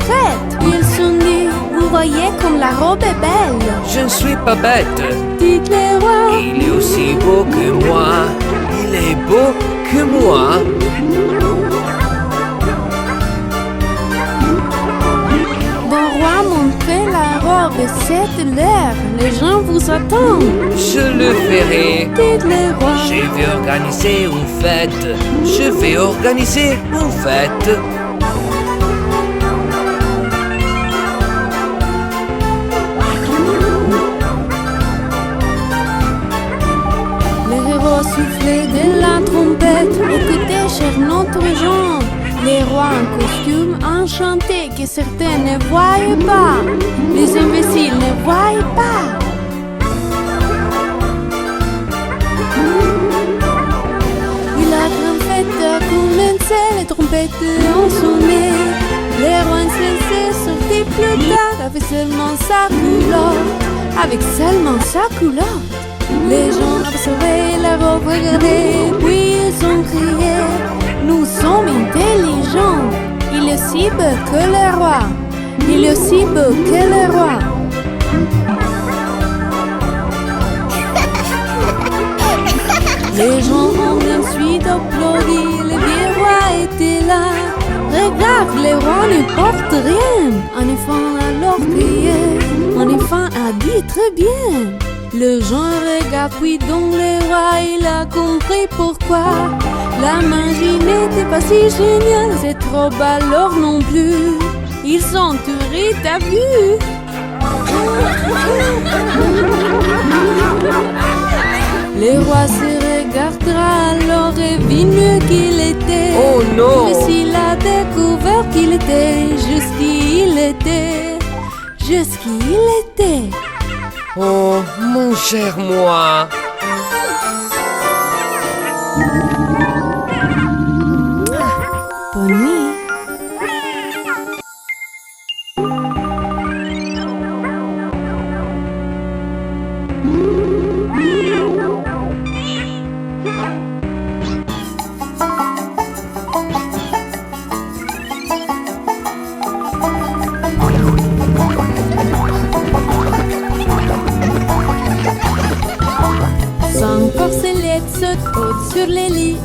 prête. Ils sont nus, vous voyez comme la robe est belle. Je ne suis pas bête. Dites les rois. Il est aussi beau que moi. Il est beau que moi. Bon roi, montrez la robe, c'est l'heure. Les gens vous attendent. Je le ferai. Dites les rois. Je vais organiser une fête. Je vais organiser une fête. Les héros soufflaient de la trompette. Écoutez, chers notre gens. Les rois en costume enchantés que certains ne voyaient pas. Les imbéciles ne voyaient pas. Et la grande fête a commencé, les trompettes ont sonné. Les rois cessés sortaient plus tard avec seulement sa culotte. Avec seulement sa culotte. Les gens observaient la robe, regardaient, puis ils ont crié. Nous sommes intelligents. Il est aussi beau que le roi. Il est aussi beau que le roi. Les gens ont ensuite applaudi. Le vieux roi était là. Regarde, le roi ne porte rien. Un enfant alors crié. Un enfant a dit très bien. Le gens regarde puis donc le roi, il a compris pourquoi. La magie n'était pas si géniale, c'est trop bas alors non plus. Ils sont tués, t'as vu? Le roi se regardera alors et vit mieux qu'il était. Oh non! Mais s'il a découvert qu'il était jusqu'il était. Jusqu'il était. Oh, mon cher moi. Bonne nuit. Son porcelet saute sur les lits.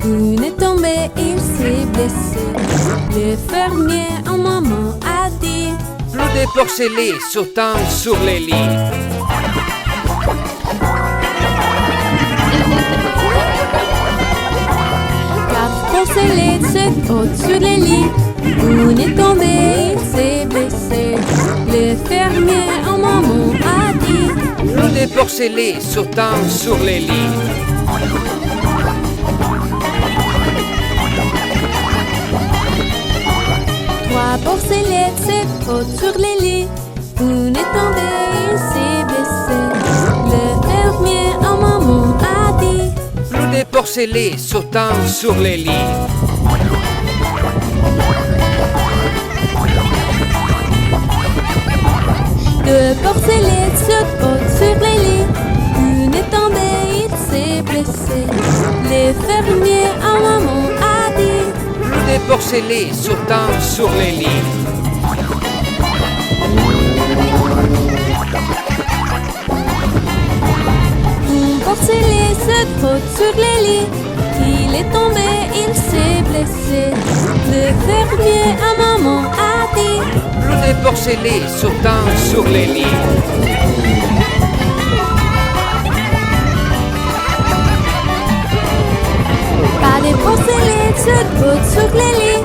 Une est tombée, il s'est blessé. Le fermier en maman a dit. Plus de porcelets sautant sur les lits. Quatre porcelets sautent sur les lits. Une est tombée, il s'est blessé. Le fermier en maman a dit. Plus de porcelets sautant sur les lits. Trois porcelets sautent sur les lits. Une est tombée, il s'est blessé. Le fermier en maman a dit. Plus de porcelets sautant sur les lits. Deux porcelets sautent sur les lits. Une est tombée, il s'est blessé. Le fermier en maman a dit. Plus de porcelets sautant sur les lits. Un porcelet saute sur les lits. Il est tombé, il s'est blessé. Le fermier à maman a dit. Plus de porcelets sautant sur les lits. Pas de porcelets sautent sur les lits.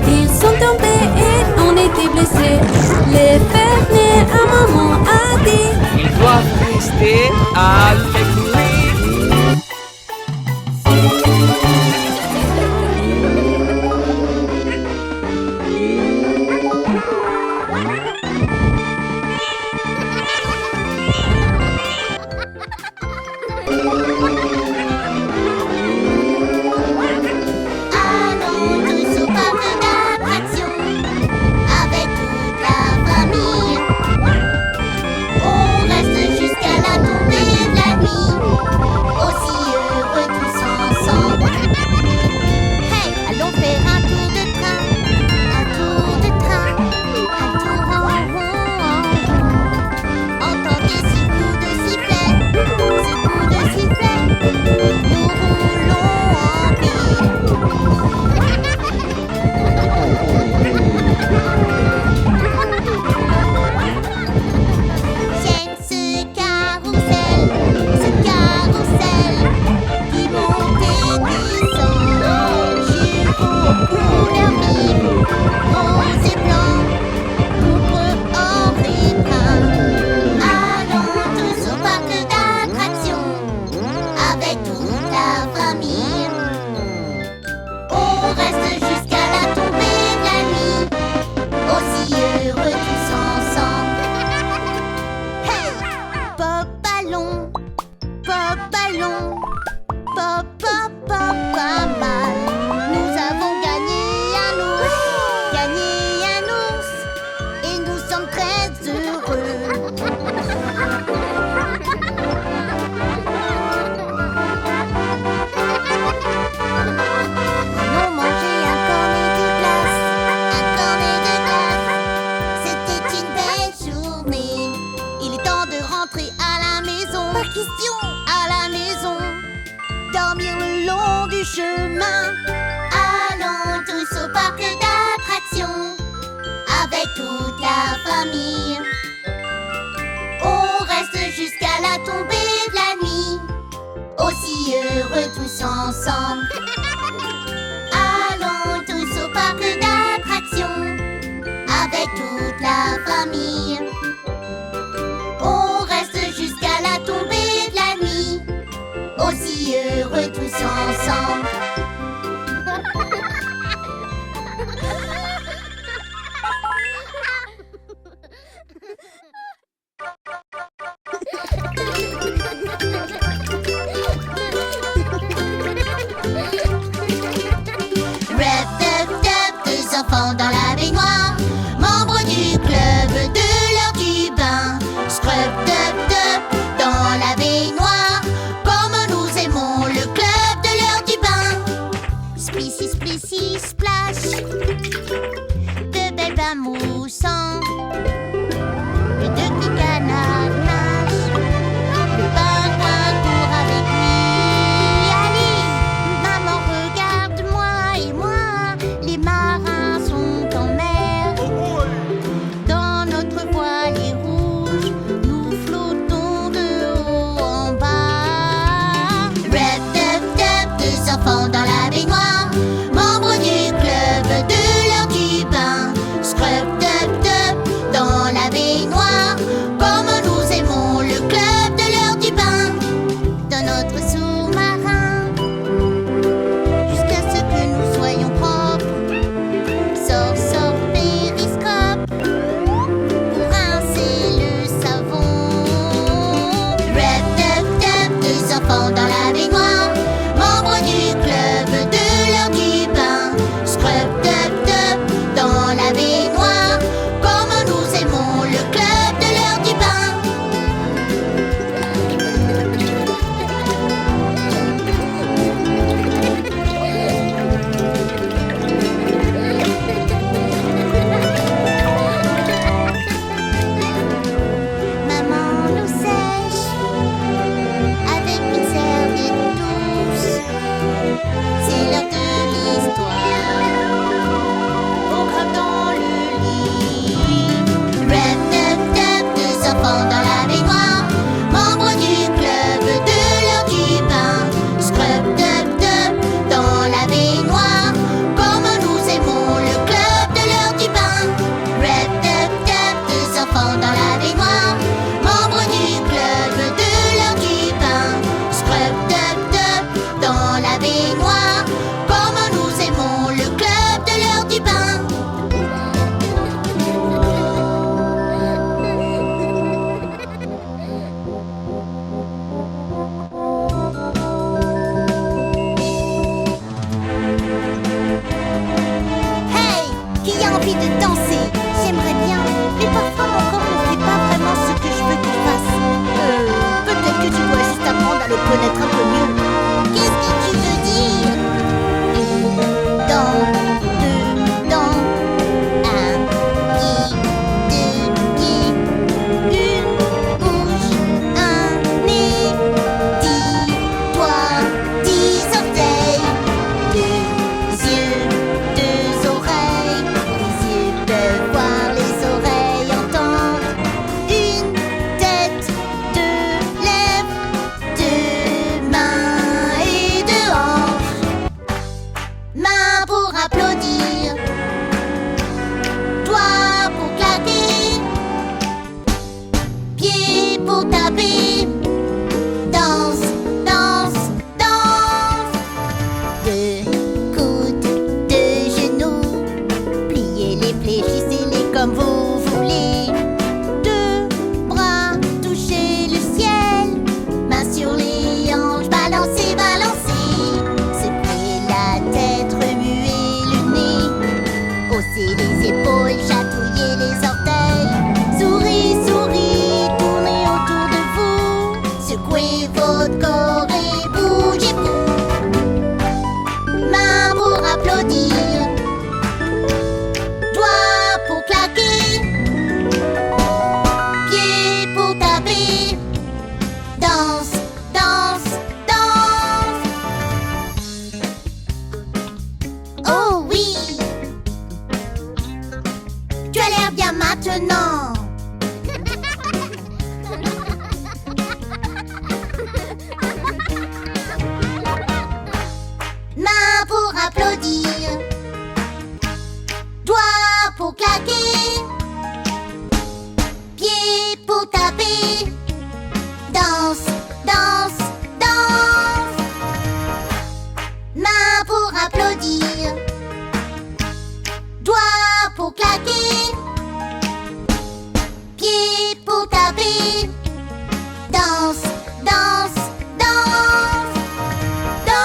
Ils sont tombés et on était blessés. Le fermier à maman a dit. Ils doivent rester à l'église. Allons tous au parc d'attractions avec toute la famille. On reste jusqu'à la tombée de la nuit. demain. Allons tous au parc d'attractions avec toute la famille. On reste jusqu'à la tombée de la nuit, aussi heureux tous ensemble. Allons tous au parc d'attractions avec toute la famille. On reste jusqu'à la tombée de la nuit, aussi heureux tous ensemble. Rep, dub, dub, deux enfants dans la baignoire, membres du club de l'heure du bain. Scrub, dub, dub, dans la baignoire, comme nous aimons le club de l'heure du bain. Splissi, splissi, splash, de belles bains moussants, et de petits canards nagent. Le pingouin court avec lui. Allez, maman, regarde-moi et moi, les marins sont en mer. Dans notre voilier rouge, nous flottons de haut en bas. Rep, dub, dub, deux enfants dans la baignoire, membres du club de l'heure du bain. Scrub, dub, dub, dans la baignoire, comme nous aimons le club de l'heure du bain. Dans notre sous-marin, jusqu'à ce que nous soyons propres. Sors, sors, périscope, pour rincer le savon. Rep, dub, dub, deux enfants dans la baignoire, membres du club de l'heure du bain. Scrub, dub, dub, dans la baignoire, comme nous aimons le club de l'heure du bain. Maman nous sèche avec une serviette douce. C'est l'heure de l'histoire. On grimpe dans le lit. Rep, dub, dub, deux enfants dans la baignoire, membres du club de l'heure du bain. Scrub, dub, dub, dans la baignoire, comme nous aimons le club de l'heure du bain. Rep, dub, dub, deux enfants dans la baignoire, membres du club de l'heure du bain. Scrub, dub, dub, dans la baignoire, comme nous aimons le club de l'heure du bain. Hey, qui a envie de danser? J'aimerais bien, mais parfois mon corps ne fait pas vraiment ce que je veux qu'il fasse. Peut-être que tu dois juste apprendre à le connaître un peu mieux. Qu'est-ce que tu veux dire? Dans, deux, dans, un, deux, pieds, une bouche, un nez, 10 doigts, 10 orteils, 2 yeux, 2 oreilles, les yeux peuvent maintenant. Main pour applaudir, doigts pour claquer, pieds pour taper. Danse, danse, danse. Main pour applaudir, doigts pour claquer, pieds pour taper. Danse, danse, danse, danse.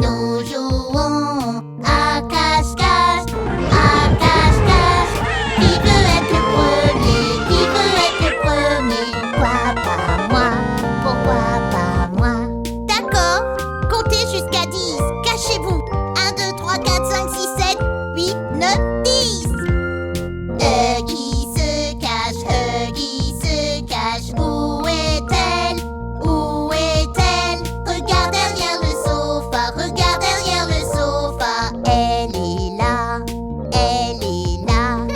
Nous jouons à cache-cache, à cache-cache. Qui veut être le premier? Qui veut être le premier? Pourquoi pas moi? Pourquoi pas moi? D'accord, comptez jusqu'à 10. Cachez-vous. 1, 2, 3, 4, 5, 6, 7, 8, 9, 10. Qui se cache? Où est-elle? Où est-elle? Regarde derrière le sofa, regarde derrière le sofa. Elle est là, elle est là.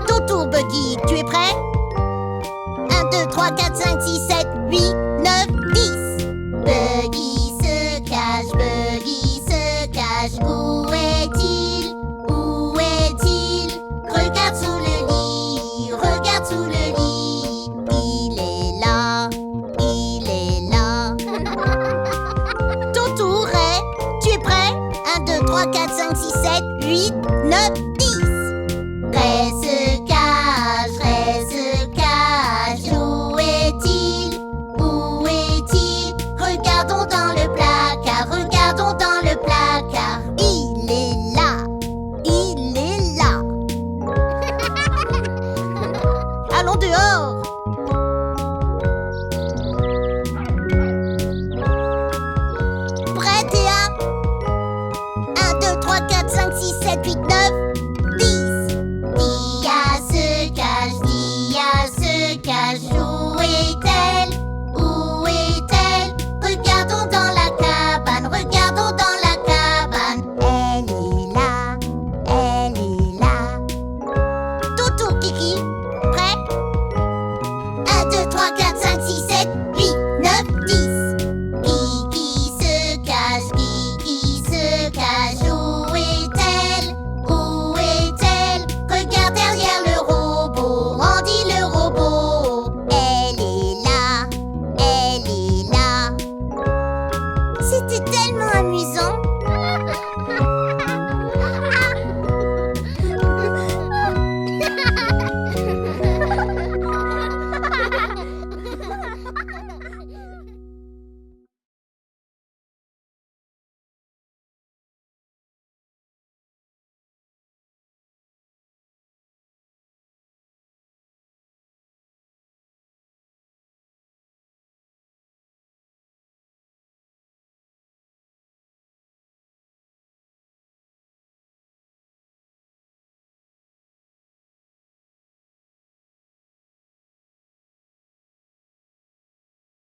Ton tour, Buggy, tu es prêt? 1, 2, 3, 4, 5, 6, 7, 8, 9, 10. Buggy se cache, Buggy se cache. Où est-il? Où est-il? Regarde sous le lit, regarde sous le lit. Il est là, il est là. Ton tour est, tu es prêt? 1, 2, 3, 4, 5, 6, 7, 8, 9,